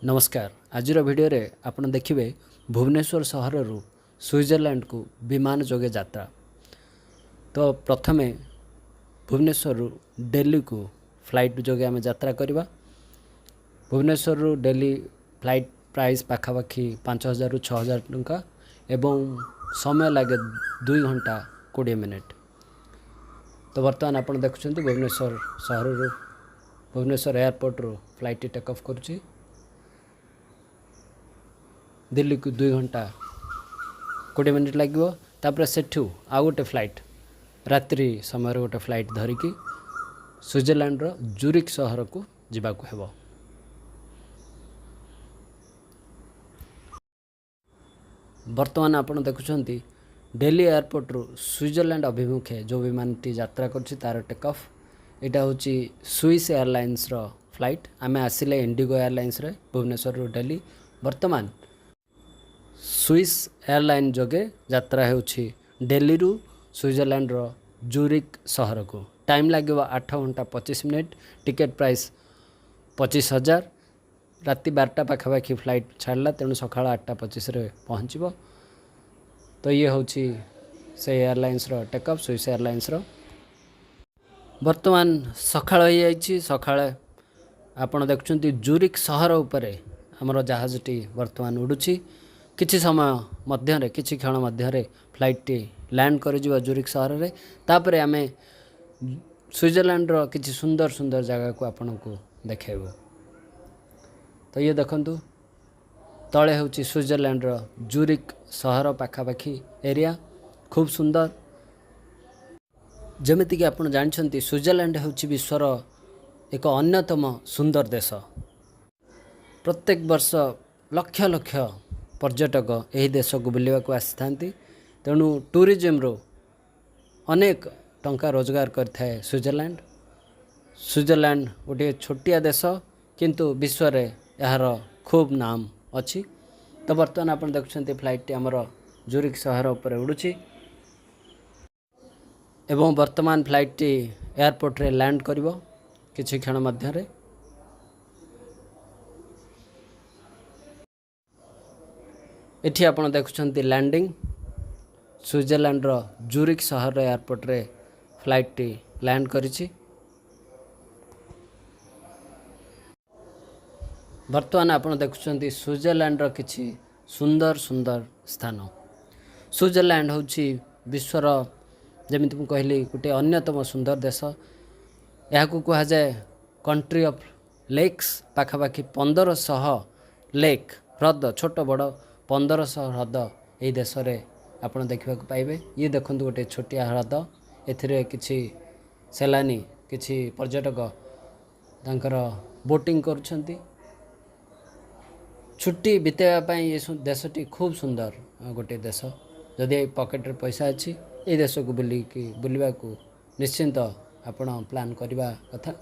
नमस्कार। आज भिडियो रे आपण देखिए भुवनेश्वर सहर स्विट्जरलैंड को विमान जोगे यात्रा। तो प्रथमे भुवनेश्वर दिल्ली को फ्लाइट जोगे आम यात्रा करवा। भुवनेश्वर दिल्ली फ्लाइट प्राइस पाखापाखि 5,000 ରୁ 6,000 टंका एवं समय लगे 2 घंटा 20 मिनिट। तो बर्तमान आप देखुं भुवनेश्वर सहर भुवनेश्वर एयरपोर्ट रू फ्लाइट टेक ऑफ करुच्ची। दिल्ली को 2 घंटा 20 मिनिट लगे। तापर सेठू आउ गोटे फ्लाइट रात्रि समय गोटे फ्लाइट धरिकी स्विट्जरलैंड रो जूरिक सहर को जीवाकू हेबो। वर्तमान आपण देखुछंती दिल्ली एयरपोर्ट रू स्विट्जरलैंड अभिमुखे जो विमान टी यात्रा करछि तार टेक ऑफ। एटा होछि स्विस एयरलाइंस रो फ्लाइट। आमे आसिले इंडिगो एयरलाइंस रे भुवनेश्वर रू दिल्ली। वर्तमान स्विस एयरलाइन जोगे यात्रा होछि दिल्ली रू स्विट्जरलैंड रो जूरिक सहर को। टाइम लगे 8 घंटा 25 मिनिट। Ticket price 25,000। राति 12टा पाखापाखि फ्लाइट छाड़ला तेणु सका 8:25 रे पहुँचब। तो ये होछि से एयरलाइंस रो टेक ऑफ स्विस एयरलाइंस रो। वर्तमान सकाळ हो जाइछि। सकाळे आपण देखुछंती जूरिक सहर उपरे हमरो जहाजटी वर्तमान उडुछि। किछि समय मध्य किछि क्षण मध्य फ्लाइट टी लैंड कर जूरिक सहर रे। तापरे आमे स्विट्जरलैंड रो किछि सुंदर सुंदर जगह को आपन को देखेबो। तो ये देखंतु तळे होछि स्विट्जरलैंड रो जूरिक सहर पाखापाखि एरिया खूब सुंदर। जमिति कि आपन जानछंती स्विट्जरलैंड होछि विश्वर एक अन्यतम सुंदर देश। प्रत्येक वर्ष लक्ष लक्ष पर्यटक यही देश को बुलवा को आसी। तेणु टूरिज्म रो अनेक टंका रोजगार करथाए स्विट्जरलैंड। स्विट्जरलैंड गोटे छोटिया देश किंतु विश्व रे यार खूब नाम अच्छी। तो बर्तमान आप देखुं फ्लाइट टी आमर जूरिक सहर उपर उड़ुची एवं वर्तमान फ्लाइट टी एयरपोर्ट रे लैंड करिवो किछि क्षण मध्य रे। एठी आपण देखुछंती लैंडिंग स्विट्जरलैंड रो जूरिक सहर एयरपोर्ट रे फ्लाइट टी लैंड करिछि। वर्तमान आपण देखुछंती स्विट्जरलैंड रो किछि सुंदर सुंदर स्थान। स्विट्जरलैंड होछि विश्वर जेमिति मु कहली गोटे अन्यतम सुंदर देश। याकू कहा जाए कंट्री ऑफ लेक्स। पाखापाखि 1500 लेक ह्रद छोट बड़ 1500 ह्रद यही देश रे आपण देखा पाइबे। ये देखंतु गोटे छोटिया ह्रद। एथिरे किछि सेलानी किछि पर्यटक तांकर बोटिंग करुछंती। छुट्टी बितेवा पई ये देशटी खूब सुंदर गोटे देश। जदि पॉकेट रे पैसा अछि ए देश को बुलवा को निश्चिंत आपण प्लान करबा कथा।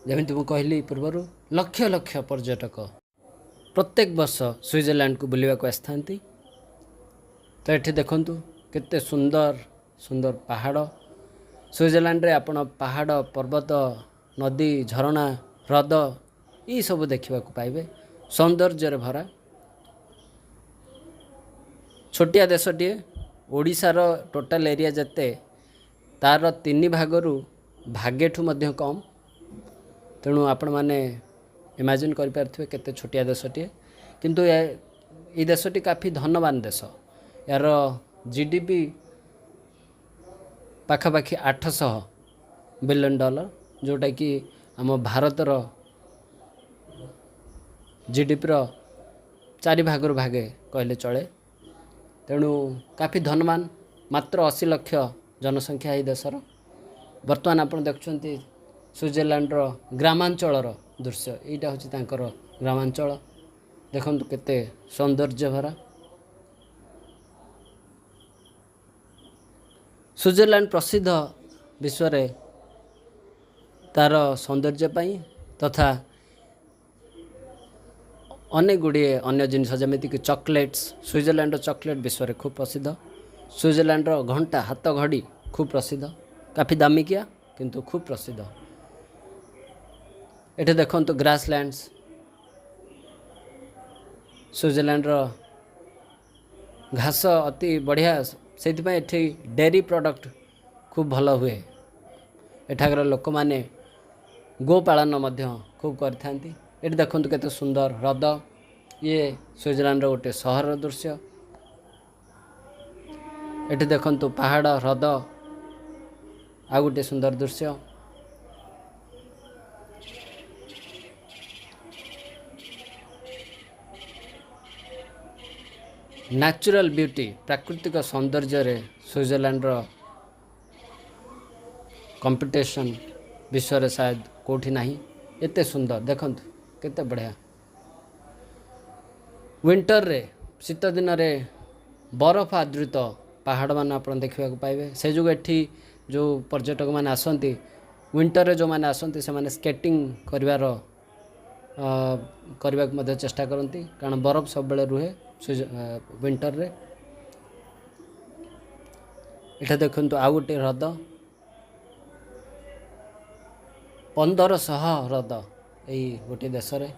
जेमिति मु कहली पूर्वरु लक्ष लक्ष पर्यटक प्रत्येक वर्ष स्विट्जरलैंड को बुलवा को आस्थांती। तो ये देखंतु केते सुंदर सुंदर पहाड़। स्विट्जरलैंड रे आपण पहाड़ पर्वत नदी झरणा ह्रद ये सब देखा पाइबे। सौंदर्य भरा छोटिया देशटी। ओडिशार टोटाल एरिया जते तार 3 भागरू भागेठू मध्य कम। तेणु आपण माने इमेजिन कर पारथिबे केते छोटिया देशटी। किंतु ये देशटी काफी धनवान देश। यार जीडीपी पाखापाखि 800 बिलियन डॉलर जोटा कि आम भारतर जीडीपी रो 4 भागरू भागे कहले चले। तेणु काफी धनवान। मात्र 80 लाख जनसंख्या ये देशर। वर्तमान आप देखुं स्विट्जरलैंड रो ग्रामांचल दृश्य। यहाँ हूँ तांकर ग्रामांचल। देखंतु केते सौंदर्य भरा। स्विट्जरलैंड प्रसिद्ध विश्व रे तार सौंदर्य पाई तथा अनेक गुड़िए अन्य जिनिस जमीक चॉकलेट्स। स्विट्जरलैंड चॉकलेट विश्व में खूब प्रसिद्ध। स्विट्जरलैंड घंटा हाथ घड़ी खूब प्रसिद्ध। काफ़ी दामिकिया किंतु खूब प्रसिद्ध। ये देखो ग्रासलैंड्स स्विट्जरलैंड घास अति बढ़िया से डेयरी प्रोडक्ट खूब भल हुए। एठाकर लोक मैंने गोपालन खूब करते। ये देखो केते सुंदर ह्रद। ये स्विट्जरलैंड गोटे सहर दृश्य। ये देखो पहाड़ ह्रद आ गोटे सुंदर दृश्य। नेचुरल ब्यूटी प्राकृतिक सौंदर्य रे स्विट्जरलैंड कंपटीशन विश्व रे शायद कोठी नहीं। एते सुंदर देखो केते बढ़िया। विंटर रे शीत दिन रे बरफ आदृत पहाड़ मान आप देखा पाइबे। से जो एठी जो पर्यटक मैंने आसती विंटर रे जो मैंने आसती से मैंने स्केटिंग करने को चेष्टा करती कारण बरफ सब बेले रुहे विंटर रे। इटा देखंतु आ गोटे ह्रद 1500 ह्रद यही गोटे देश रे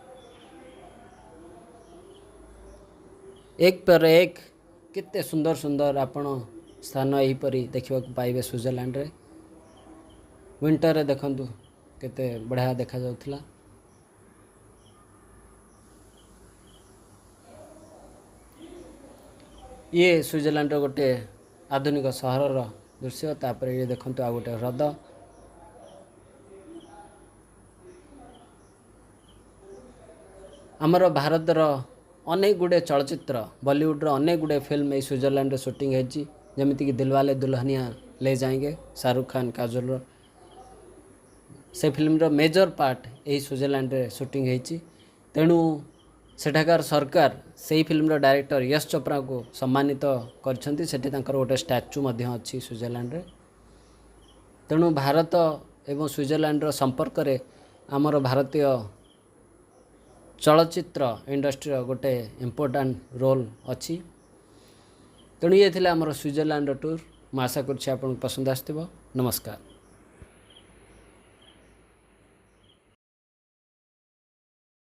एक पर एक कितने सुंदर सुंदर आपण स्थान यहीपरी देखा पाइबे स्विट्जरलैंड रे। विंटर रे देखंतु केते बढ़िया देखा जाउथला। ये स्विट्जरलैंड गोटे आधुनिक सहर दृश्य। तापर ये देखंतु आ गोटे ह्रद। आमर भारतर अनेक गुड़े चलचित्र बॉलीवुड अनेक गुड़े फिल्म ये स्विट्जरलैंड रे शूटिंग होती जमीक दिलवाले दुल्हनिया ले जाएंगे शाहरुख खान काजोल से फिल्म रो मेजर पार्ट यही स्विट्जरलैंड रे शूटिंग होती। तेणु सेठाकार सरकार से फिल्म रो डायरेक्टर यश चोपड़ा को सम्मानित करछंती। सेठी तांकर गोटे स्टैच्यू मध्य अच्छी स्विट्जरलैंड रे। तेणु भारत एवं स्विट्जरलैंड रो संपर्क रे आमर भारतीय चलचित्र इंडस्ट्री गोटे इम्पोर्टाट रोल अच्छी। तेणु ये आमर स्विट्जरलैंड टूर। मैं आशा करुँच आपको पसंद आसथिबो। नमस्कार।